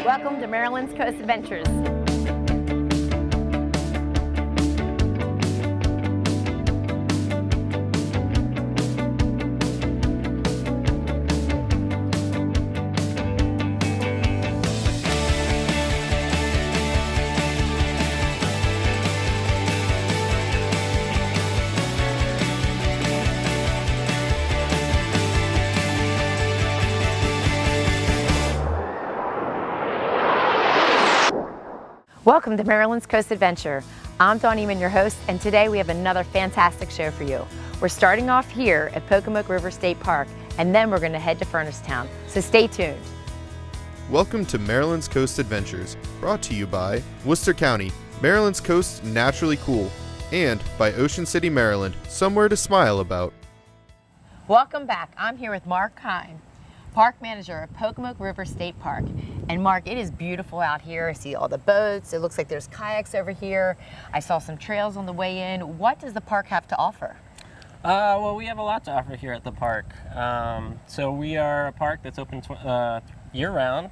Welcome to Maryland's Coast Adventures. Welcome to Maryland's Coast Adventure. I'm Dawn Eman, your host, and today we have another fantastic show for you. We're starting off here at Pocomoke River State Park, and then we're going to head to Furnace-town, so stay tuned. Welcome to Maryland's Coast Adventures, brought to you by Worcester County, Maryland's coast naturally cool, and by Ocean City, Maryland, somewhere to smile about. Welcome back. I'm here with Mark Kine, Park Manager of Pocomoke River State Park. And Mark, it is beautiful out here. I see all the boats. It looks like there's kayaks over here. I saw some trails on the way in. What does the park have to offer? Well, we have a lot to offer here at the park. So we are a park that's open year-round.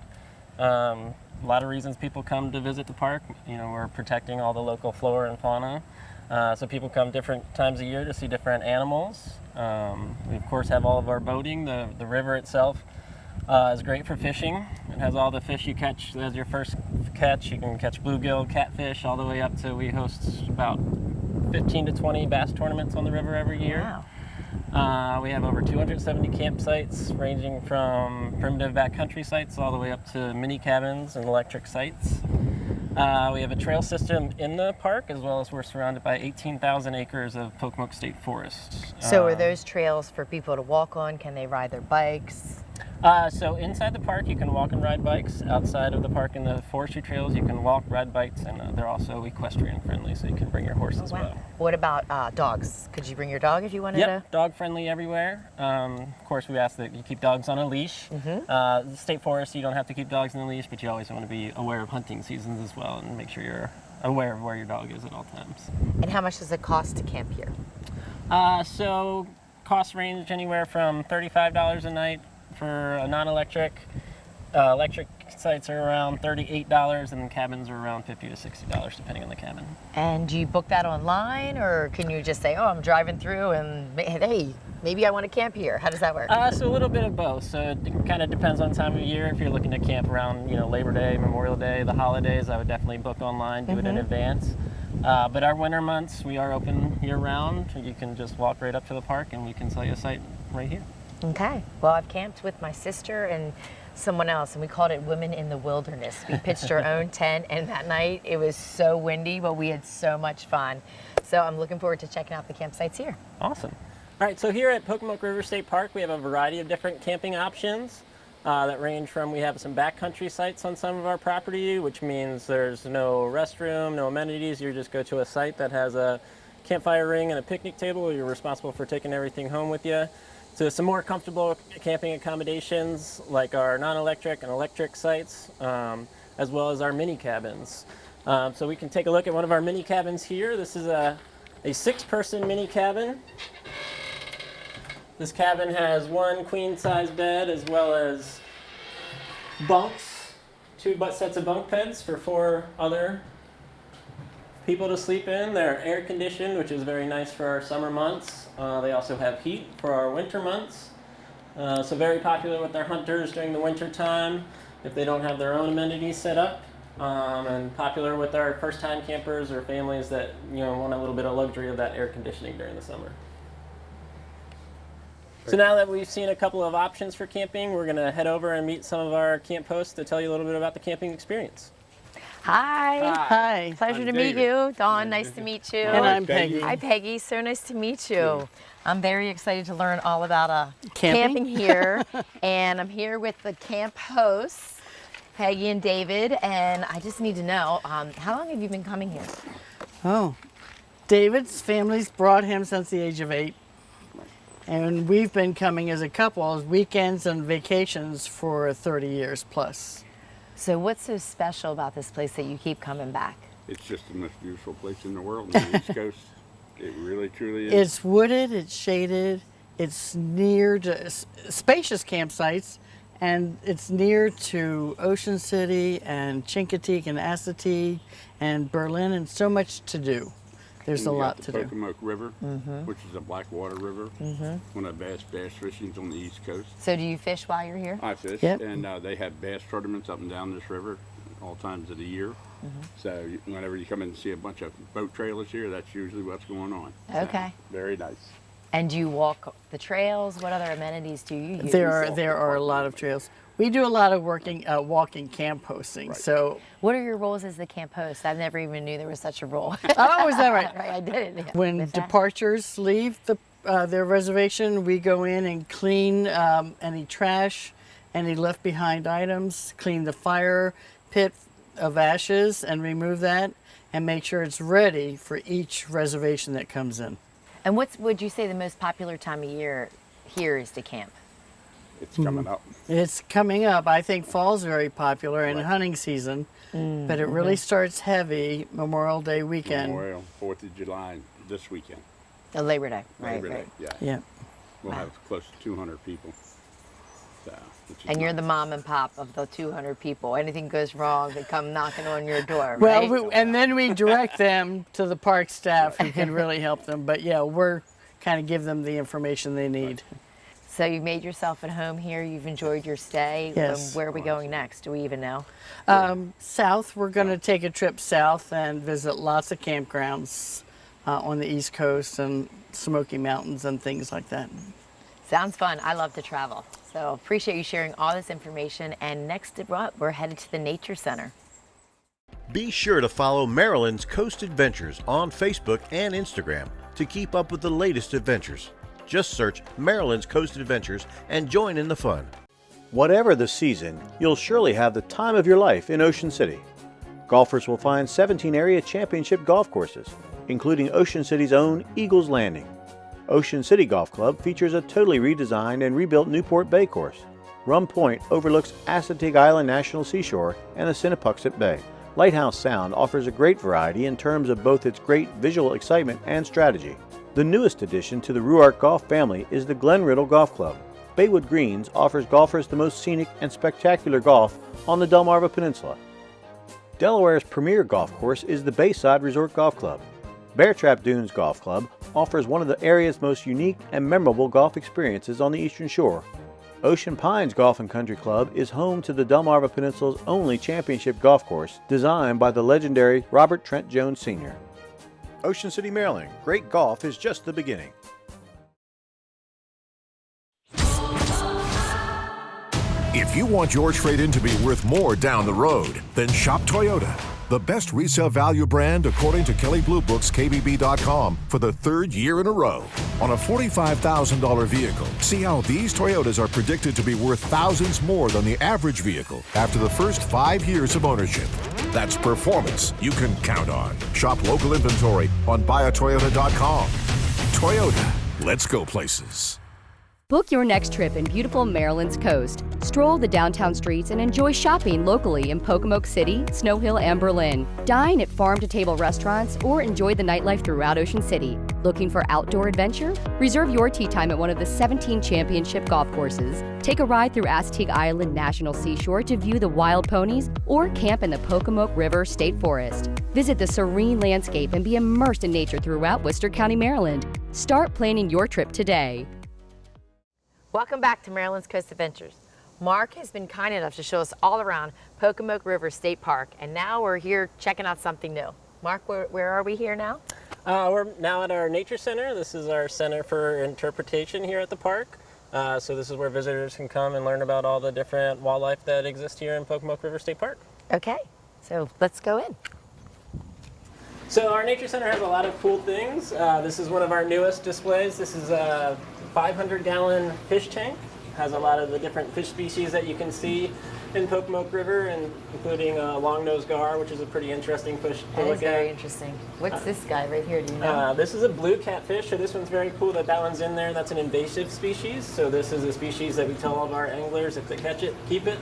A lot of reasons people come to visit the park. You know, we're protecting all the local flora and fauna. So people come different times of year to see different animals. We, of course, have all of our boating. The river itself is great for fishing. It has all the fish you catch as your first catch. You can catch bluegill, catfish, all the way up to, we host about 15 to 20 bass tournaments on the river every year. Wow. We have over 270 campsites ranging from primitive backcountry sites all the way up to mini cabins and electric sites. We have a trail system in the park, as well as we're surrounded by 18,000 acres of Pocomoke State Forest. So are those trails for people to walk on? Can they ride their bikes? So inside the park you can walk and ride bikes. Outside of the park in the forestry trails you can walk, ride bikes, and they're also equestrian friendly, so you can bring your horse as well. What about dogs? Could you bring your dog if you wanted to? Yep, dog friendly everywhere. Of course we ask that you keep dogs on a leash. The state forest, you don't have to keep dogs on a leash, but you always want to be aware of hunting seasons as well and make sure you're aware of where your dog is at all times. And how much does it cost to camp here? So costs range anywhere from $35 a night for a non-electric. Electric sites are around $38, and cabins are around $50 to $60, depending on the cabin. And do you book that online, or can you just say, oh, I'm driving through and, hey, maybe I want to camp here? How does that work? So a little bit of both. So it kind of depends on time of year. If you're looking to camp around, Labor Day, Memorial Day, the holidays, I would definitely book online, do it in advance. But our winter months, we are open year-round. You can just walk right up to the park, and we can sell you a site right here. Okay. Well, I've camped with my sister and someone else, and we called it Women in the Wilderness. We pitched our own tent, and that night it was so windy, but we had so much fun. So I'm looking forward to checking out the campsites here. Awesome. All right, so here at Pocomoke River State Park, we have a variety of different camping options that range from, we have some backcountry sites on some of our property, which means there's no restroom, no amenities. You just go to a site that has a campfire ring and a picnic table. You're responsible for taking everything home with you. So some more comfortable camping accommodations like our non-electric and electric sites, as well as our mini cabins. So we can take a look at one of our mini cabins here. This is a 6-person mini cabin. This cabin has one queen-size bed as well as bunks, 2 sets of bunk beds for 4 other people to sleep in. They're air conditioned, which is very nice for our summer months. They also have heat for our winter months. So very popular with our hunters during the winter time if they don't have their own amenities set up. And popular with our first-time campers or families that want a little bit of luxury of that air conditioning during the summer. So now that we've seen a couple of options for camping, we're going to head over and meet some of our camp hosts to tell you a little bit about the camping experience. Hi. Hi. Pleasure to meet you. Dawn, nice to meet you. And I'm Peggy. Hi, Peggy. So nice to meet you. I'm very excited to learn all about Camping? camping here. And I'm here with the camp hosts, Peggy and David. And I just need to know, how long have you been coming here? Oh, David's family's brought him since the age of 8. And we've been coming as a couple, as weekends and vacations for 30 years plus. So what's so special about this place that you keep coming back? It's just the most beautiful place in the world on the East Coast. It really, truly is. It's wooded, it's shaded, it's near to spacious campsites, And it's near to Ocean City and Chincoteague and Assateague and Berlin, and so much to do. There's a lot to the do. Pocomoke River, which is a blackwater river, one of the best bass fishings on the East Coast. So do you fish while you're here? I fish, Yep. and they have bass tournaments up and down this river all times of the year. So whenever you come in and see a bunch of boat trailers here, that's usually what's going on. Okay. So, very nice. And do you walk the trails? What other amenities do you use? There are a lot of trails. We do a lot of walking camp hosting. Right. So, What are your roles as the camp host? I never even knew there was such a role. oh, is that right? Right, I didn't. Yeah. When With that. departures leave their reservation, we go in and clean any trash, any left behind items, clean the fire pit of ashes and remove that, and make sure it's ready for each reservation that comes in. And would you say the most popular time of year here is to camp? It's coming up. It's coming up. I think fall's very popular in Right. hunting season, but it really starts heavy Memorial Day weekend. Memorial, 4th of July, this weekend. Labor Day. Labor Right, Day, right. yeah. Yeah. We'll have close to 200 people. So, which is And you're nice. the mom and pop of the 200 people. Anything goes wrong, they come knocking on your door, Well, right? and then we direct them to the park staff who can really help them. But yeah, we're kind of give them the information they need. So you made yourself at home here. You've enjoyed your stay. Yes. Where are we going next? Do we even know? South, we're going to take a trip south and visit lots of campgrounds on the East Coast and Smoky Mountains and things like that. Sounds fun. I love to travel. So appreciate you sharing all this information. And next up, we're headed to the Nature Center. Be sure to follow Maryland's Coast Adventures on Facebook and Instagram to keep up with the latest adventures. Just search Maryland's Coast Adventures and join in the fun. Whatever the season, you'll surely have the time of your life in Ocean City. Golfers will find 17 area championship golf courses, including Ocean City's own Eagles Landing. Ocean City Golf Club features a totally redesigned and rebuilt Newport Bay course. Rum Point overlooks Assateague Island National Seashore and the Sinnapuxet Bay. Lighthouse Sound offers a great variety in terms of both its great visual excitement and strategy. The newest addition to the Ruark Golf family is the Glen Riddle Golf Club. Baywood Greens offers golfers the most scenic and spectacular golf on the Delmarva Peninsula. Delaware's premier golf course is the Bayside Resort Golf Club. Bear Trap Dunes Golf Club offers one of the area's most unique and memorable golf experiences on the Eastern Shore. Ocean Pines Golf and Country Club is home to the Delmarva Peninsula's only championship golf course, designed by the legendary Robert Trent Jones Sr. Ocean City, Maryland. Great golf is just the beginning. If you want your trade-in to be worth more down the road, then shop Toyota. The best resale value brand according to Kelley Blue Book's KBB.com for the third year in a row. On a $45,000 vehicle, see how these Toyotas are predicted to be worth thousands more than the average vehicle after the first 5 years of ownership. That's performance you can count on. Shop local inventory on buyatoyota.com. Toyota, let's go places. Book your next trip in beautiful Maryland's coast. Stroll the downtown streets and enjoy shopping locally in Pocomoke City, Snow Hill, and Berlin. Dine at farm-to-table restaurants or enjoy the nightlife throughout Ocean City. Looking for outdoor adventure? Reserve your tee time at one of the 17 championship golf courses. Take a ride through Assateague Island National Seashore to view the wild ponies or camp in the Pocomoke River State Forest. Visit the serene landscape and be immersed in nature throughout Worcester County, Maryland. Start planning your trip today. Welcome back to Maryland's Coast Adventures. Mark has been kind enough to show us all around Pocomoke River State Park, and now we're here checking out something new. Mark, where are we here now? We're now at our Nature Center. This is our center for interpretation here at the park. So this is where visitors can come and learn about all the different wildlife that exists here in Pocomoke River State Park. Okay, so let's go in. So our Nature Center has a lot of cool things. This is one of our newest displays. This is a 500-gallon fish tank. Has a lot of the different fish species that you can see in Pocomoke River, and including long-nosed gar, which is a pretty interesting fish to That is look very at. interesting. What's this guy right here, do you know? This is a blue catfish, so this one's very cool that one's in there. That's an invasive species, so this is a species that we tell all of our anglers if they catch it, keep it.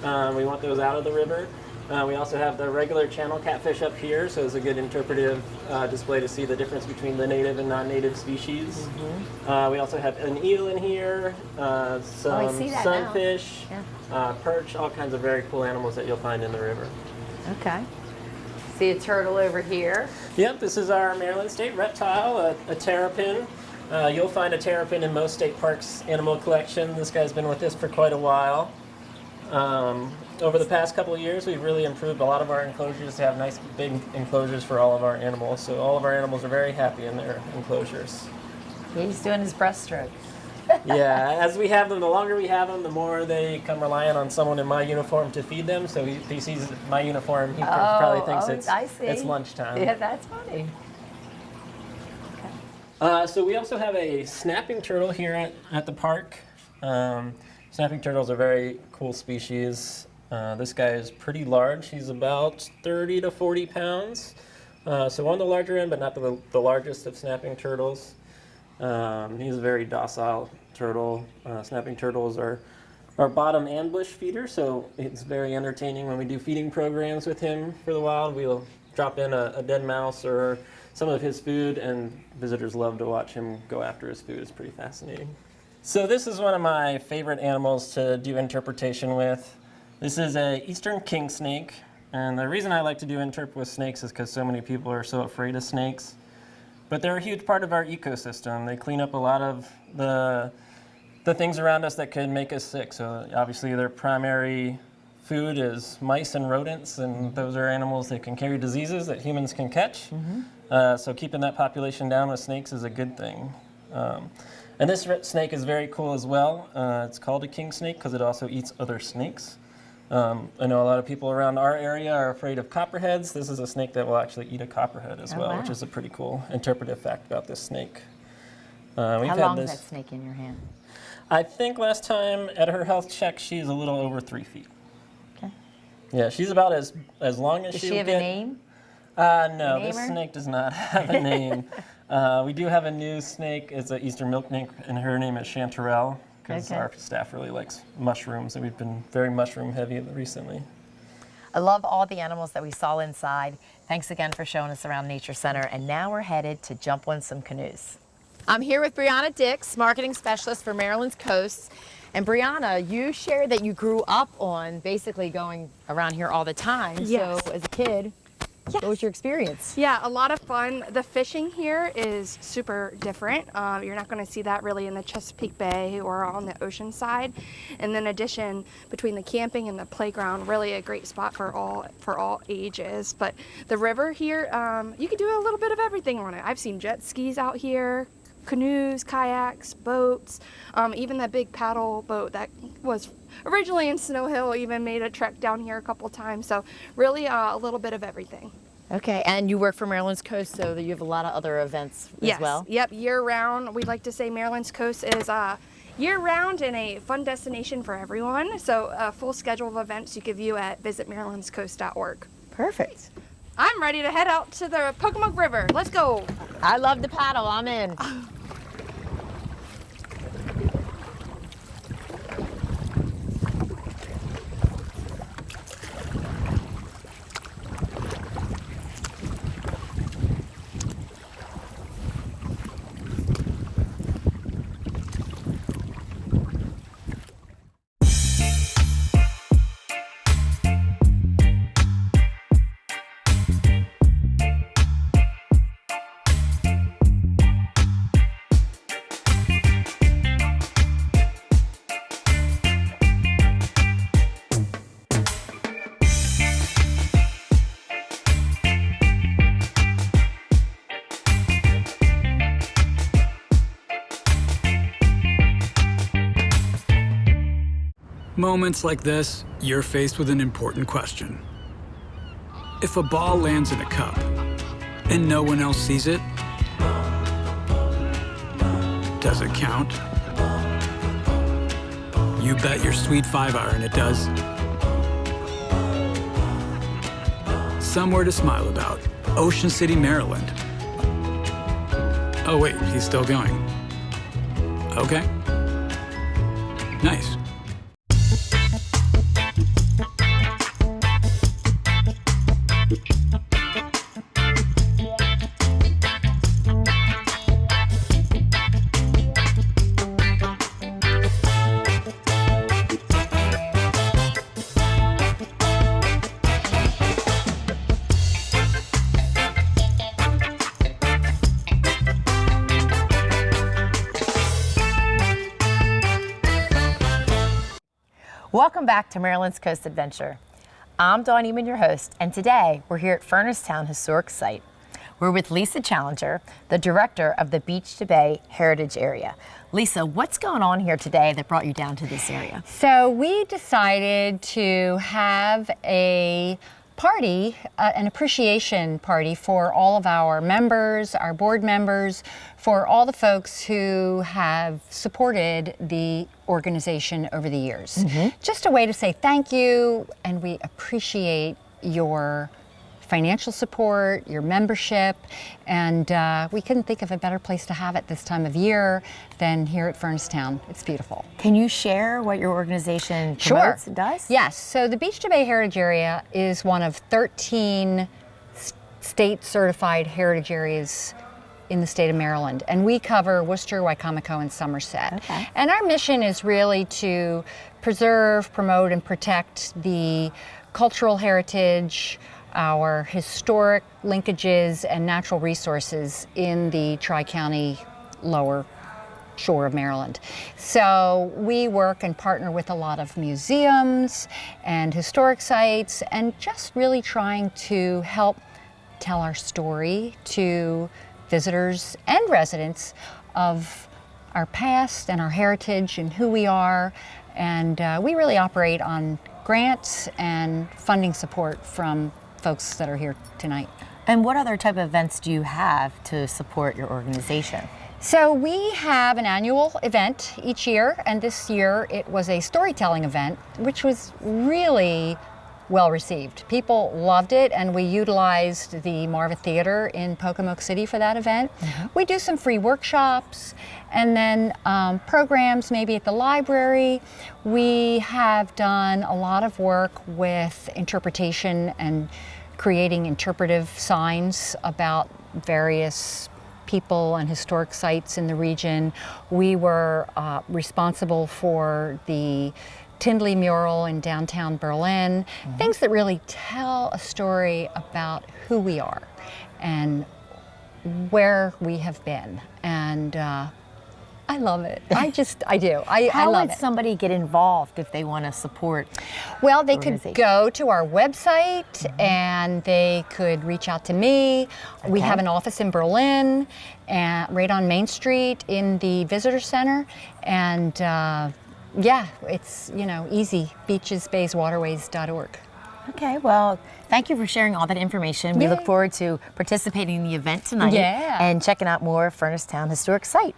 We want those out of the river. We also have the regular channel catfish up here, so it's a good interpretive display to see the difference between the native and non-native species. We also have an eel in here, some see that sunfish, now. perch, all kinds of very cool animals that you'll find in the river. Okay. See a turtle over here. Yep, this is our Maryland State reptile, a terrapin. You'll find a terrapin in most state parks animal collection. This guy's been with us for quite a while. Over the past couple of years, we've really improved a lot of our enclosures to have nice big enclosures for all of our animals. So all of our animals are very happy in their enclosures. He's doing his breaststroke. Yeah, as we have them, the longer we have them, the more they come relying on someone in my uniform to feed them. So he sees my uniform, he probably thinks it's lunchtime. Yeah, that's funny. So we also have a snapping turtle here at the park. Snapping turtles are very cool species. This guy is pretty large. He's about 30 to 40 pounds. So on the larger end, but not the largest of snapping turtles. He's a very docile turtle. Snapping turtles are bottom ambush feeder, so it's very entertaining when we do feeding programs with him for the wild. We'll drop in a dead mouse or some of his food, and visitors love to watch him go after his food. It's pretty fascinating. So this is one of my favorite animals to do interpretation with. This is an eastern king snake, and the reason I like to do interp with snakes is because so many people are so afraid of snakes. But they're a huge part of our ecosystem. They clean up a lot of the things around us that could make us sick. So obviously their primary food is mice and rodents, and those are animals that can carry diseases that humans can catch. So keeping that population down with snakes is a good thing. And this snake is very cool as well. It's called a king snake because it also eats other snakes. I know a lot of people around our area are afraid of copperheads. This is a snake that will actually eat a copperhead as well, wow. which is a pretty cool interpretive fact about this snake. How long is that snake in your hand? I think last time at her health check, she's a little over 3 feet. Okay. Yeah, she's about as long as Does she'll she have get. a name? No, Name this her? snake does not have a name. We do have a new snake. It's an eastern milk snake, and her name is Chanterelle, because Okay. our staff really likes mushrooms, and we've been very mushroom heavy recently. I love all the animals that we saw inside. Thanks again for showing us around Nature Center. And now we're headed to jump on some canoes. I'm here with Brianna Dix, marketing specialist for Maryland's Coast. And Brianna, you shared that you grew up on basically going around here all the time. Yes. So as a kid, Yes. what was your experience? Yeah, a lot of fun. The fishing here is super different. You're not going to see that really in the Chesapeake Bay or on the ocean side. And then in addition, between the camping and the playground, really a great spot for all ages. But the river here, you can do a little bit of everything on it. I've seen jet skis out here, canoes, kayaks, boats, even that big paddle boat that was originally in Snow Hill even made a trek down here a couple times. So really a little bit of everything. Okay, and you work for Maryland's Coast, so you have a lot of other events Yes. as well? Yep, year round. We'd like to say Maryland's Coast is year round and a fun destination for everyone. So a full schedule of events you can view at visitmarylandscoast.org. Perfect. I'm ready to head out to the Pocomoke River. Let's go. I love the paddle. I'm in. Moments like this, you're faced with an important question. If a ball lands in a cup and no one else sees it, does it count? You bet your sweet 5-iron it does. Somewhere to smile about. Ocean City, Maryland. Oh wait, he's still going. Okay. Nice. Welcome back to Maryland's Coast Adventure. I'm Dawn Eman, your host, and today we're here at Furnace-Town Historic Site. We're with Lisa Challenger, the director of the Beach to Bay Heritage Area. Lisa, what's going on here today that brought you down to this area? So we decided to have a party, an appreciation party for all of our members, our board members, for all the folks who have supported the organization over the years. Just a way to say thank you, and we appreciate your financial support, your membership, and we couldn't think of a better place to have it this time of year than here at Furnace-Town. It's beautiful. Can you share what your organization promotes and does? Yes. So the Beach to Bay Heritage Area is one of 13 state certified heritage areas in the state of Maryland, and we cover Worcester, Wycomico, and Somerset. Okay. And our mission is really to preserve, promote, and protect the cultural heritage, our historic linkages and natural resources in the Tri-County lower shore of Maryland. So we work and partner with a lot of museums and historic sites, and just really trying to help tell our story to visitors and residents of our past and our heritage and who we are. And we really operate on grants and funding support from folks that are here tonight. And what other type of events do you have to support your organization? So we have an annual event each year, and this year it was a storytelling event, which was really well received. People loved it, and we utilized the Marva Theater in Pocomoke City for that event. We do some free workshops, and then programs maybe at the library. We have done a lot of work with interpretation and creating interpretive signs about various people and historic sites in the region. We were responsible for the Tindley mural in downtown Berlin, things that really tell a story about who we are and where we have been. And I love it. I do. I How love would it. somebody get involved if they want to support? Well, they could organization? go to our website and they could reach out to me. We Okay. have an office in Berlin, right on Main Street in the Visitor Center. And yeah, it's, easy, beachesbayswaterways.org. Okay, well, thank you for sharing all that information. We Yay. look forward to participating in the event tonight Yeah. and checking out more Furnace-Town Historic Site.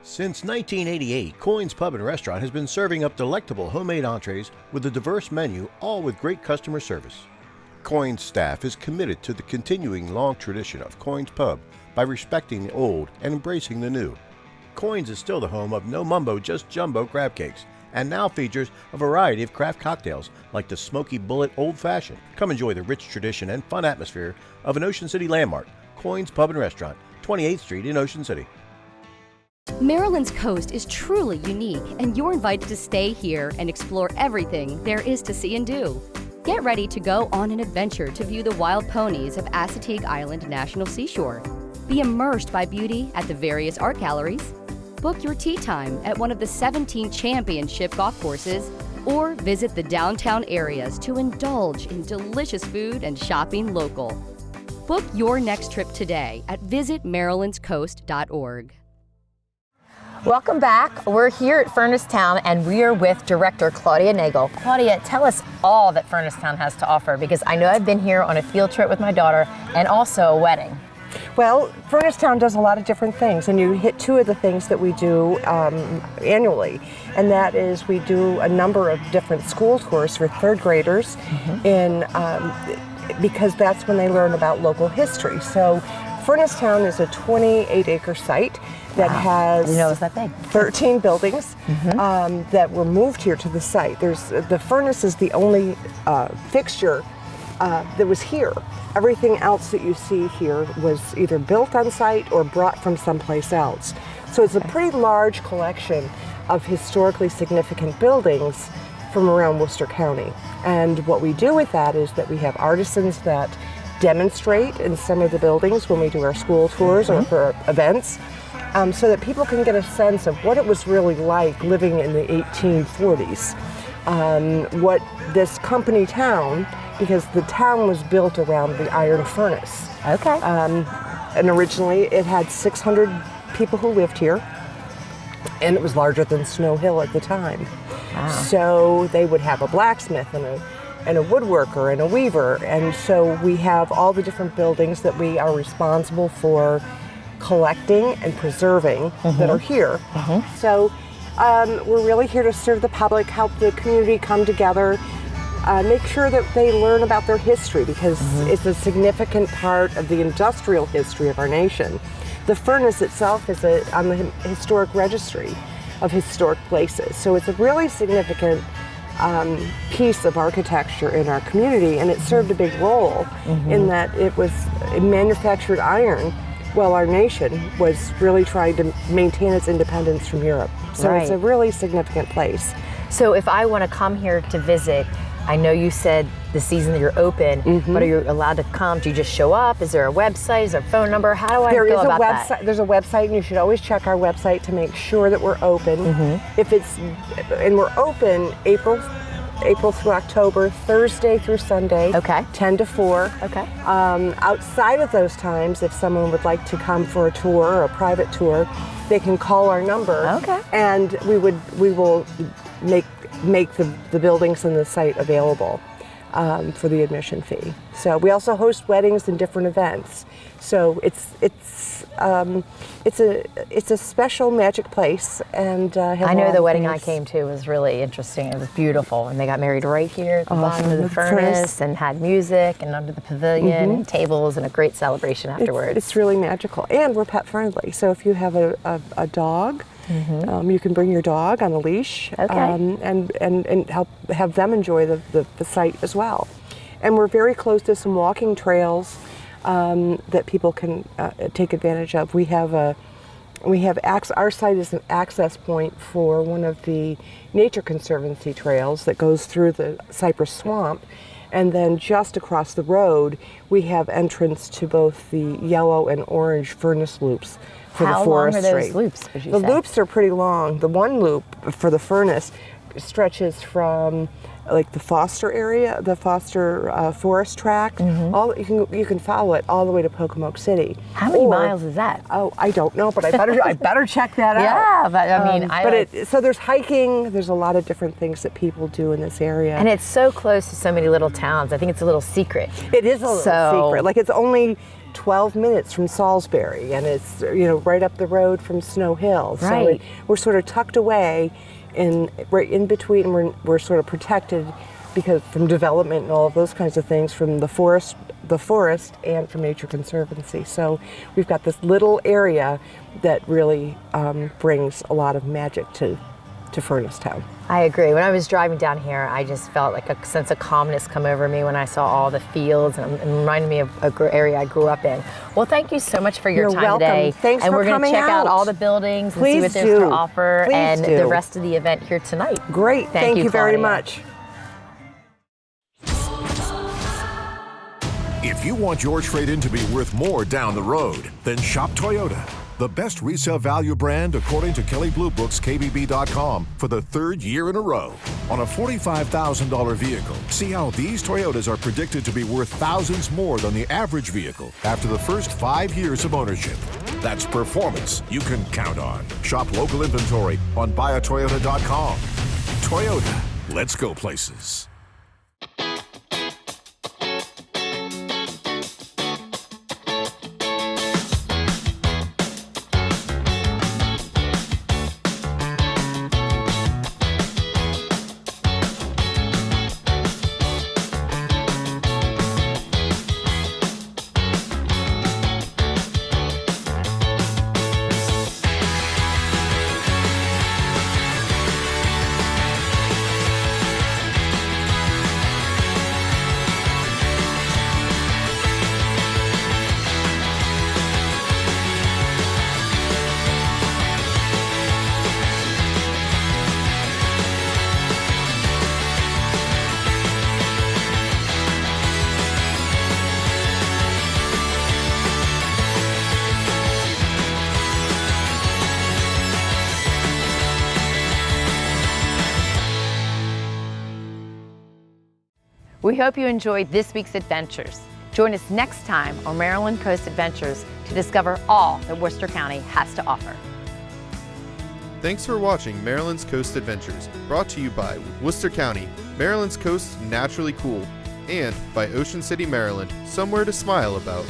Since 1988, Coins Pub and Restaurant has been serving up delectable homemade entrees with a diverse menu, all with great customer service. Coins staff is committed to the continuing long tradition of Coins Pub by respecting the old and embracing the new. Coins is still the home of No Mumbo, Just Jumbo crab cakes, and now features a variety of craft cocktails like the Smoky Bullet Old Fashioned. Come enjoy the rich tradition and fun atmosphere of an Ocean City landmark, Coins Pub and Restaurant, 28th Street in Ocean City. Maryland's coast is truly unique, and you're invited to stay here and explore everything there is to see and do. Get ready to go on an adventure to view the wild ponies of Assateague Island National Seashore. Be immersed by beauty at the various art galleries. Book your tea time at one of the 17 championship golf courses, or visit the downtown areas to indulge in delicious food and shopping local. Book your next trip today at visitmarylandscoast.org. Welcome back. We're here at Furnace-Town and we are with Director Claudia Nagel. Claudia, tell us all that Furnace-Town has to offer, because I know I've been here on a field trip with my daughter and also a wedding. Well, Furnace-Town does a lot of different things, and you hit two of the things that we do annually, and that is we do a number of different school tours for third graders because that's when they learn about local history. So Furnace-Town is a 28-acre site that has, I didn't know it was that big. 13 buildings that were moved here to the site. The furnace is the only fixture that was here. Everything else that you see here was either built on site or brought from someplace else. So it's a pretty large collection of historically significant buildings from around Worcester County. And what we do with that is that we have artisans that demonstrate in some of the buildings when we do our school tours or for events, so that people can get a sense of what it was really like living in the 1840s. What this company town, because the town was built around the iron furnace. Okay. And originally it had 600 people who lived here, and it was larger than Snow Hill at the time. Wow. So they would have a blacksmith and a woodworker and a weaver, and so we have all the different buildings that we are responsible for collecting and preserving that are here. So we're really here to serve the public, help the community come together, make sure that they learn about their history, because it's a significant part of the industrial history of our nation. The furnace itself is on the historic registry of historic places, so it's a really significant piece of architecture in our community, and it served a big role in that it manufactured iron while our nation was really trying to maintain its independence from Europe. So it's a really significant place. So if I want to come here to visit, I know you said the season that you're open, but are you allowed to come? Do you just show up? Is there a website? Is there a phone number? How do I go about that? There's a website, and you should always check our website to make sure that we're open. And we're open April through October, Thursday through Sunday, 10 to 4. Okay. Outside of those times, if someone would like to come for a tour or a private tour, they can call our number. Okay. And we will make the buildings and the site available for the admission fee. So we also host weddings and different events. So it's a special magic place, and I know the wedding I came to was really interesting. It was beautiful, and they got married right here at the bottom of the furnace and had music and under the pavilion and tables and a great celebration afterwards. It's really magical, and we're pet friendly. So if you have a dog, you can bring your dog on a leash and have them enjoy the site as well. And we're very close to some walking trails that people can take advantage of. Our site is an access point for one of the Nature Conservancy trails that goes through the cypress swamp, and then just across the road we have entrance to both the yellow and orange furnace loops for the forestry. How long are those loops, would you say? The loops are pretty long. The one loop for the furnace stretches from like the Foster area, the Foster Forest Tract. You can follow it all the way to Pocomoke City. How many miles is that? Oh, I don't know, but I better check that out. Yeah, but I mean, so there's hiking. There's a lot of different things that people do in this area, and it's so close to so many little towns. I think it's a little secret. It is a little secret. Like it's only 12 minutes from Salisbury, and it's right up the road from Snow Hill. Right. So we're sort of tucked away right in between. We're sort of protected because from development and all of those kinds of things, from the forest and from Nature Conservancy. So we've got this little area that really brings a lot of magic to Furnace Town. I agree. When I was driving down here, I just felt like a sense of calmness come over me when I saw all the fields, and it reminded me of an area I grew up in. Well, thank you so much for your You're time welcome. today. Thanks and for we're going to coming check out out. all the buildings and Please see what there's do. to offer Please and do. the rest of the event here tonight. Great. Thank you very Claudia. much. If you want your trade-in to be worth more down the road, then shop Toyota, the best resale value brand according to Kelley Blue Book's KBB.com for the third year in a row. On a $45,000 vehicle, see how these Toyotas are predicted to be worth thousands more than the average vehicle after the first 5 years of ownership. That's performance you can count on. Shop local inventory on buyatoyota.com. Toyota, let's go places. We hope you enjoyed this week's adventures. Join us next time on Maryland Coast Adventures to discover all that Worcester County has to offer. Thanks for watching Maryland's Coast Adventures, brought to you by Worcester County, Maryland's coast naturally cool, and by Ocean City, Maryland, somewhere to smile about.